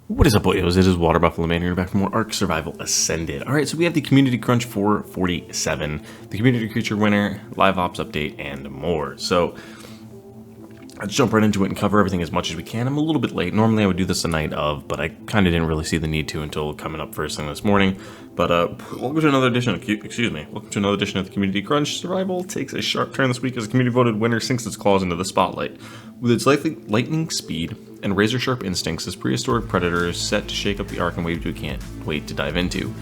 What is up, boyos? It is Water Buffalo Man here, back for more ARK Survival Ascended. Alright, so we have the Community Crunch 447, the Community Creature Winner, Live Ops Update, and more. So, let's jump right into it and cover everything as much as we can. I'm a little bit late. Normally I would do this the night of, but I kind of didn't really see the need to until coming up first thing this morning. But, welcome to another edition of, welcome to another edition of the Community Crunch. Survival takes a sharp turn this week as a community voted winner sinks its claws into the spotlight. With its lightning speed and razor-sharp instincts, this prehistoric predator is set to shake up the ARK in ways we can't wait to dive into.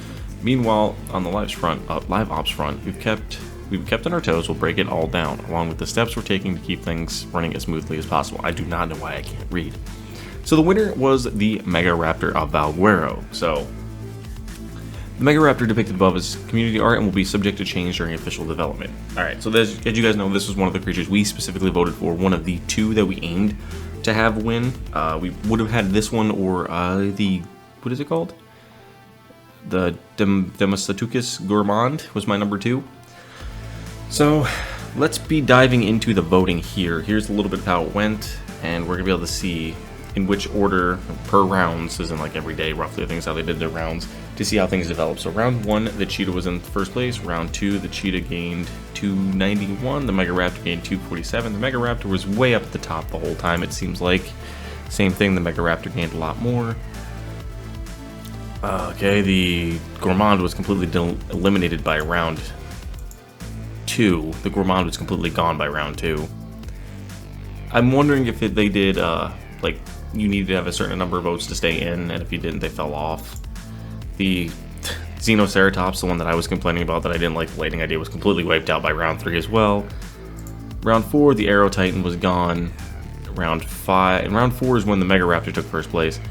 Meanwhile, on the live ops front, we've kept on our toes. We'll break it all down, along with the steps we're taking to keep things running as smoothly as possible. I do not know why I can't read. So the winner was the Mega Raptor of Valguero. So the Mega Raptor depicted above is community art and will be subject to change during official development. Alright, so as you guys know, this was one of the creatures we specifically voted for, one of the two that we aimed to have win. We would have had this one or what is it called? The Demosatucus Gourmand was my number 2. So let's be diving into the voting here. Here's a little bit of how it went, and we're gonna be able to see in which order per rounds, as in like every day roughly, I think is how they did their rounds, to see how things develop. So round 1, the cheetah was in first place. Round 2, the cheetah gained 291, the Mega Raptor gained 247. The Mega Raptor was way up at the top the whole time, it seems like. Same thing, the Mega Raptor gained a lot more. Okay, the Gourmand was completely eliminated by round 2. The Gourmand was completely gone by round 2. I'm wondering if they did, like, you needed to have a certain number of votes to stay in, and if you didn't, they fell off. The Xenoceratops, the one that I was complaining about that I didn't like the lighting idea, was completely wiped out by round 3 as well. Round 4, the Arrow Titan was gone. Round 4 is when the Mega Raptor took first place.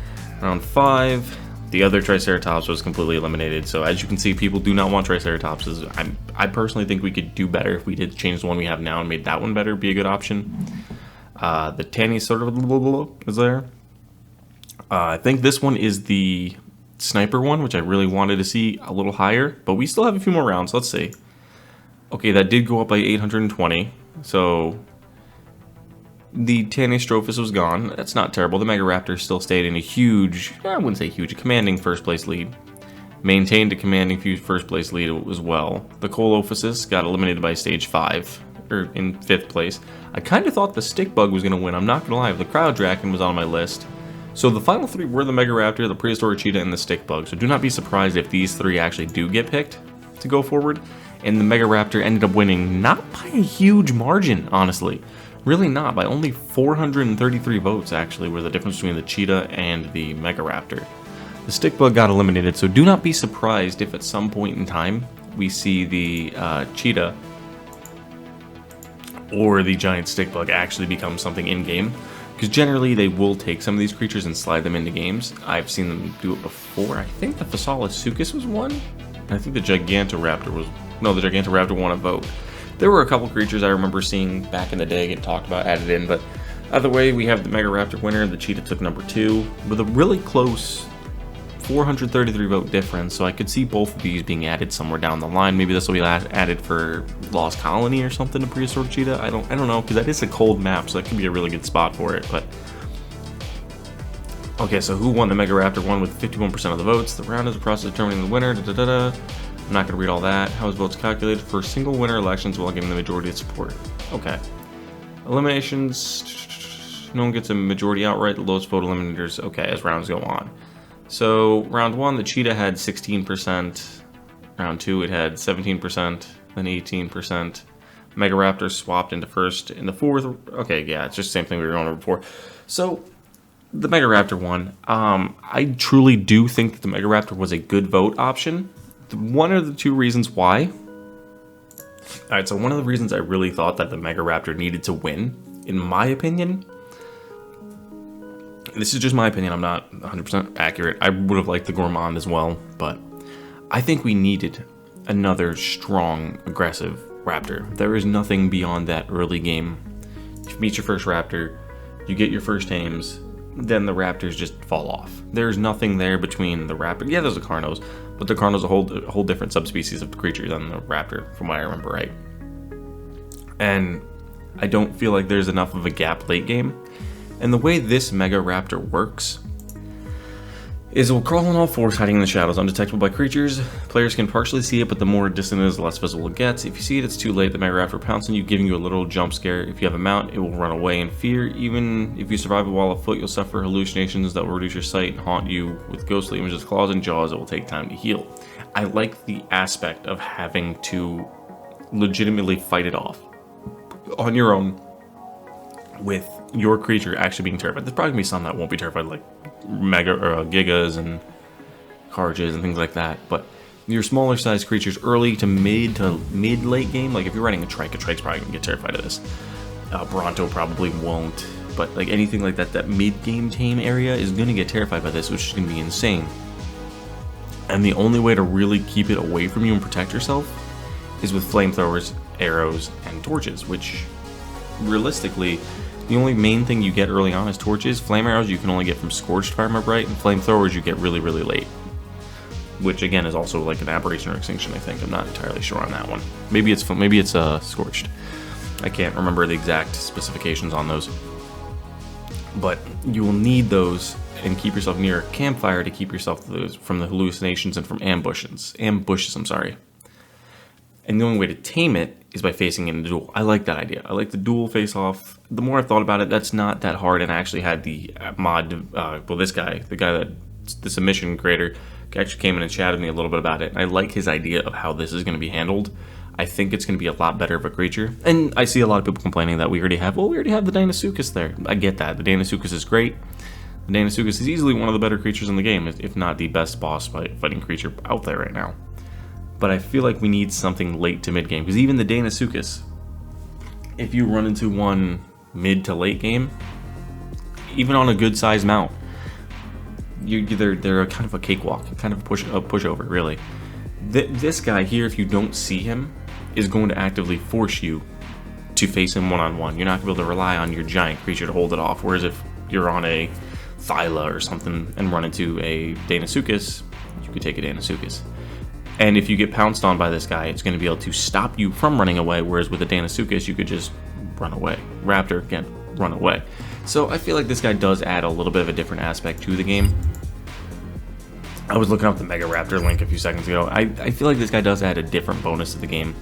Round 5, the other Triceratops was completely eliminated. So as you can see, people do not want Triceratopses. I personally think we could do better if we did change the one we have now and made that one better, be a good option. The Tanny sort of is there. I think this one is the Sniper one, which I really wanted to see a little higher, but we still have a few more rounds. Let's see. Okay, that did go up by 820, so the Tanystrophes was gone. That's not terrible. The Mega Raptor still stayed in a huge, I wouldn't say huge, a commanding first place lead. Maintained a commanding first place lead as well. The Colophysis got eliminated by stage 5, or in 5th place. I kind of thought the Stick Bug was going to win, I'm not going to lie. The Cryo Draken was on my list. So the final 3 were the Mega Raptor, the Prehistoric Cheetah, and the Stick Bug. So do not be surprised if these 3 actually do get picked to go forward. And the Mega Raptor ended up winning, not by a huge margin, honestly. Really not, by only 433 votes, actually, were the difference between the Cheetah and the Mega Raptor. The Stick Bug got eliminated, so do not be surprised if at some point in time we see the Cheetah or the Giant Stick Bug actually become something in-game. Because generally they will take some of these creatures and slide them into games. I've seen them do it before. I think the Phasaelasuchus was one. I think the Gigantoraptor was... No, the Gigantoraptor won a vote. There were a couple creatures I remember seeing back in the day get talked about, added in, but either way, we have the Mega Raptor winner. The Cheetah took number 2 with a really close 433 vote difference, so I could see both of these being added somewhere down the line. Maybe this will be added for Lost Colony or something to Prehistoric Cheetah. I don't know, because that is a cold map, so that could be a really good spot for it. But okay, so who won? The Mega Raptor won with 51% of the votes. The round is a process of determining the winner. I'm not going to read all that. How is votes calculated? For single winner elections while giving the majority of support. Okay. Eliminations. No one gets a majority outright. The lowest vote eliminators. Okay, as rounds go on. So, round 1, the Cheetah had 16%. Round 2, it had 17%. Then 18%. Mega Raptor swapped into first. In the 4th, okay, yeah, it's just the same thing we were going over before. So, the Mega Raptor won. I truly do think that the Mega Raptor was a good vote option. One of the 2 reasons why. Alright, so one of the reasons I really thought that the Mega Raptor needed to win, in my opinion, this is just my opinion, I'm not 100% accurate. I would have liked the Gourmand as well, but I think we needed another strong, aggressive Raptor. There is nothing beyond that early game. You meet your first Raptor, you get your first tames, then the Raptors just fall off. There's nothing there between the Raptor. Yeah, there's a Carnos, but the Carno's a whole different subspecies of the creature than the Raptor, from what I remember, right? And I don't feel like there's enough of a gap late game. And the way this Mega Raptor works is it will crawl on all fours, hiding in the shadows, undetectable by creatures. Players can partially see it, but the more distant it is, the less visible it gets. If you see it, it's too late. The Mega Raptor pounces on you, giving you a little jump scare. If you have a mount, it will run away in fear. Even if you survive it while afoot, you'll suffer hallucinations that will reduce your sight and haunt you with ghostly images, claws, and jaws that will take time to heal. I like the aspect of having to legitimately fight it off on your own with your creature actually being terrified. There's probably gonna be some that won't be terrified, like Mega or Gigas and Carges and things like that. But your smaller sized creatures, early to mid late game, like if you're running a Trike's probably gonna get terrified of this. Bronto probably won't, but like anything like that, that mid game tame area is gonna get terrified by this, which is gonna be insane. And the only way to really keep it away from you and protect yourself is with flamethrowers, arrows, and torches, which realistically, the only main thing you get early on is torches. Flame arrows you can only get from Scorched, if I remember right, and flamethrowers you get really, really late. Which again is also like an aberration or extinction, I think. I'm not entirely sure on that one. Maybe it's Scorched. I can't remember the exact specifications on those. But you will need those and keep yourself near a campfire to keep yourself from the hallucinations and from ambushes. I'm sorry. And the only way to tame it is by facing it in a duel. I like that idea. I like the duel face-off. The more I've thought about it, that's not that hard. And I actually had the mod, this guy, the submission creator, actually came in and chatted with me a little bit about it. And I like his idea of how this is going to be handled. I think it's going to be a lot better of a creature. And I see a lot of people complaining that we already have the Deinosuchus there. I get that. The Deinosuchus is great. The Deinosuchus is easily one of the better creatures in the game, if not the best boss fighting creature out there right now. But I feel like we need something late to mid game, because even the Deinosuchus, if you run into one mid to late game, even on a good sized mount, they're a kind of a cakewalk, kind of a pushover, really. This guy here, if you don't see him, is going to actively force you to face him one-on-one. You're not going to be able to rely on your giant creature to hold it off, whereas if you're on a Thyla or something and run into a Deinosuchus, you could take a Deinosuchus. And if you get pounced on by this guy, it's going to be able to stop you from running away, whereas with a Deinosuchus, you could just run away. Raptor, again, run away. So I feel like this guy does add a little bit of a different aspect to the game. I was looking up the Mega Raptor link a few seconds ago. I feel like this guy does add a different bonus to the game.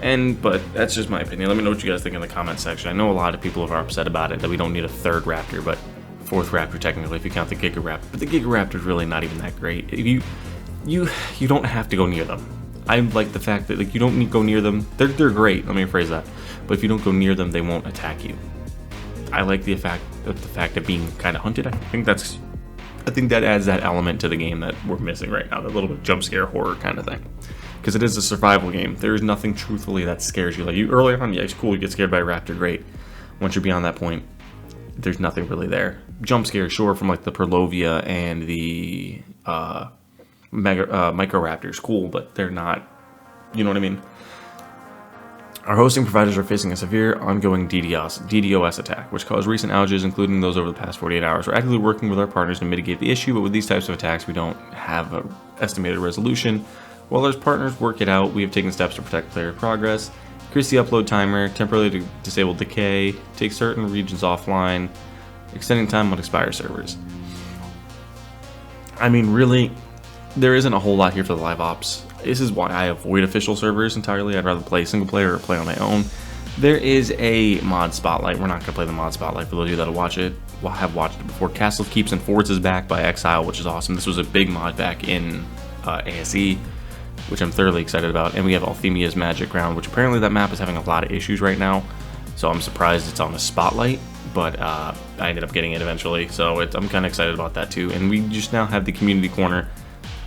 But that's just my opinion. Let me know what you guys think in the comment section. I know a lot of people are upset about it, that we don't need a third Raptor, but fourth Raptor technically if you count the Giga Raptor. But the Giga Raptor is really not even that great. You don't have to go near them. I like the fact that you don't need to go near them. They're great, let me rephrase that. But if you don't go near them, they won't attack you. I like the fact of being kind of hunted. I think that adds that element to the game that we're missing right now, that little bit jump scare horror kind of thing. Because it is a survival game. There is nothing truthfully that scares you. Like early on, yeah, it's cool, you get scared by a raptor, great. Once you're beyond that point, there's nothing really there. Jump scare, sure, from like the Perlovia and the Microraptors, cool, but they're not, you know what I mean? Our hosting providers are facing a severe ongoing DDoS attack, which caused recent outages, including those over the past 48 hours. We're actively working with our partners to mitigate the issue, but with these types of attacks, we don't have an estimated resolution. While our partners work it out, we have taken steps to protect player progress, increase the upload timer, temporarily disable decay, take certain regions offline, extending time on expired servers. I mean, really, there isn't a whole lot here for the live ops. This is why I avoid official servers entirely. I'd rather play single player or play on my own. There is a mod spotlight. We're not going to play the mod spotlight for those of you that'll watch it. Well, have watched it before. Castle Keeps and Forts is back by Exile, which is awesome. This was a big mod back in ASE, which I'm thoroughly excited about. And we have Althemia's Magic Ground, which apparently that map is having a lot of issues right now. So I'm surprised it's on the spotlight, but I ended up getting it eventually. So I'm kind of excited about that too. And we just now have the community corner.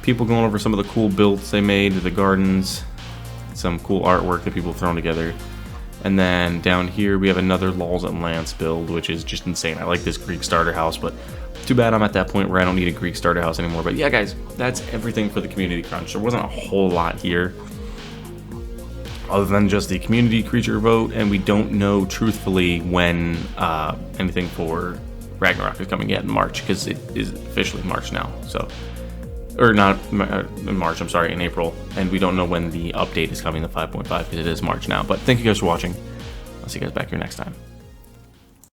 People going over some of the cool builds they made, the gardens, some cool artwork that people have thrown together. And then down here we have another Laws and Lance build, which is just insane. I like this Greek starter house, but too bad I'm at that point where I don't need a Greek starter house anymore. But yeah, guys, that's everything for the community crunch. There wasn't a whole lot here other than just the community creature vote, and we don't know truthfully when anything for Ragnarok is coming yet in March, because it is officially March now. So, or not in March, I'm sorry, in April, and we don't know when the update is coming, the 5.5, because it is March now. But thank you guys for watching. I'll see you guys back here next time.